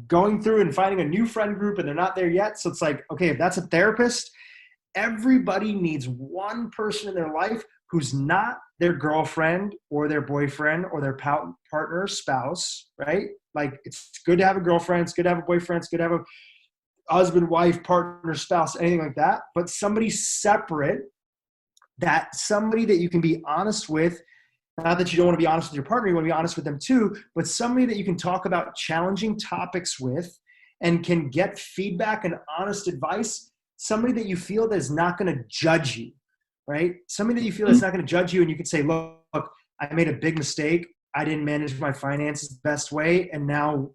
going through and finding a new friend group and they're not there yet. So it's like, okay, if that's a therapist, everybody needs one person in their life who's not their girlfriend or their boyfriend or their partner, spouse, right? Like, it's good to have a girlfriend, it's good to have a boyfriend, it's good to have a husband, wife, partner, spouse, anything like that. But somebody separate, that somebody that you can be honest with. Not that you don't want to be honest with your partner, you want to be honest with them too, but somebody that you can talk about challenging topics with and can get feedback and honest advice. Somebody that you feel that is not going to judge you, right? Somebody that you feel that's not going to judge you, and you can say, look, I made a big mistake. I didn't manage my finances the best way, and now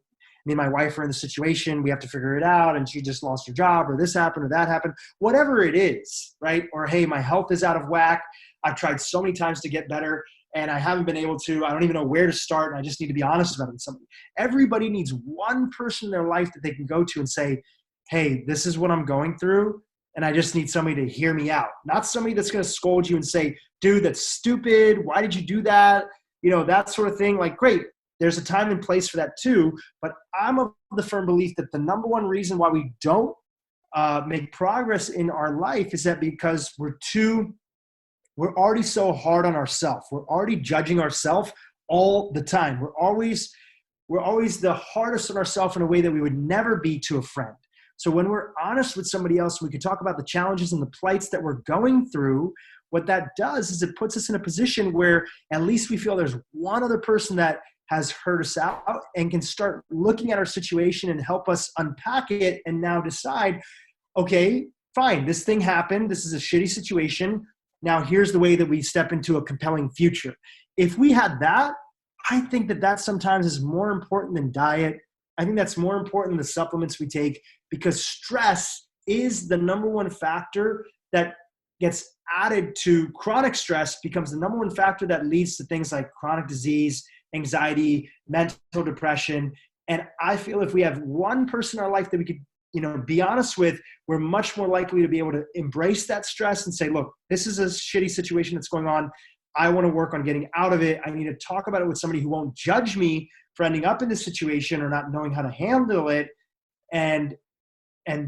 me and my wife are in the situation. We have to figure it out, and she just lost her job, or this happened, or that happened, whatever it is, right? Or, hey, my health is out of whack. I've tried so many times to get better, and I haven't been able to. I don't even know where to start, and I just need to be honest about it with somebody. Everybody needs one person in their life that they can go to and say, hey, this is what I'm going through, and I just need somebody to hear me out. Not somebody that's going to scold you and say, dude, that's stupid. Why did you do that? You know, that sort of thing. Like, great, there's a time and place for that too, but I'm of the firm belief that the number one reason why we don't make progress in our life is that because we're already so hard on ourselves. We're already judging ourselves all the time. We're always the hardest on ourselves in a way that we would never be to a friend. So when we're honest with somebody else, we can talk about the challenges and the plights that we're going through. What that does is it puts us in a position where at least we feel there's one other person that has heard us out and can start looking at our situation and help us unpack it and now decide, okay, fine, this thing happened. This is a shitty situation. Now here's the way that we step into a compelling future. If we had that, I think that sometimes is more important than diet. I think that's more important than the supplements we take, because stress is the number one factor that gets added to chronic stress, becomes the number one factor that leads to things like chronic disease, anxiety, mental depression. And I feel if we have one person in our life that we could, be honest with, we're much more likely to be able to embrace that stress and say, look, this is a shitty situation that's going on. I want to work on getting out of it. I need to talk about it with somebody who won't judge me for ending up in this situation or not knowing how to handle it. And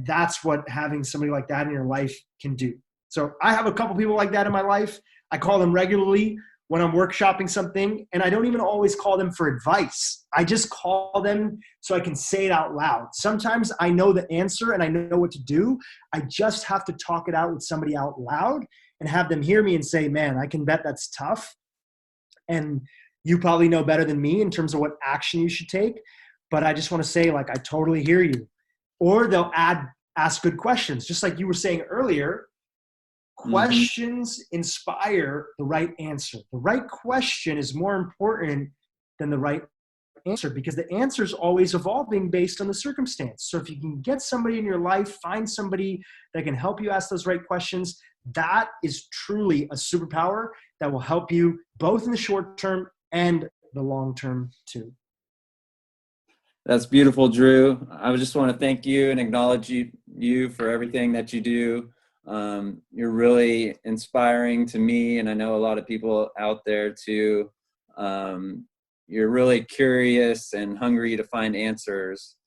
that's what having somebody like that in your life can do. So I have a couple people like that in my life. I call them regularly when I'm workshopping something, and I don't even always call them for advice. I just call them so I can say it out loud. Sometimes I know the answer and I know what to do. I just have to talk it out with somebody out loud and have them hear me and say, man, I can bet that's tough. And you probably know better than me in terms of what action you should take. But I just want to say, like, I totally hear you. Or they'll ask good questions. Just like you were saying earlier, questions inspire the right answer. The right question is more important than the right answer because the answer is always evolving based on the circumstance. So if you can get somebody in your life, find somebody that can help you ask those right questions, that is truly a superpower that will help you both in the short term and the long term too. That's beautiful, Dhru. I just want to thank you and acknowledge you for everything that you do. You're really inspiring to me, and I know a lot of people out there too. You're really curious and hungry to find answers,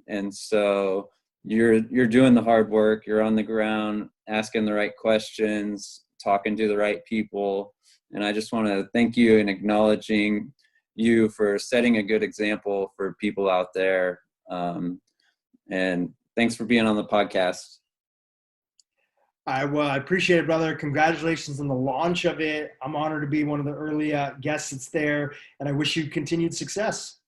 and so you're doing the hard work. You're on the ground, asking the right questions, talking to the right people, and I just want to thank you and acknowledging you for setting a good example for people out there. And thanks for being on the podcast. I appreciate it, brother. Congratulations on the launch of it. I'm honored to be one of the early guests that's there, and I wish you continued success.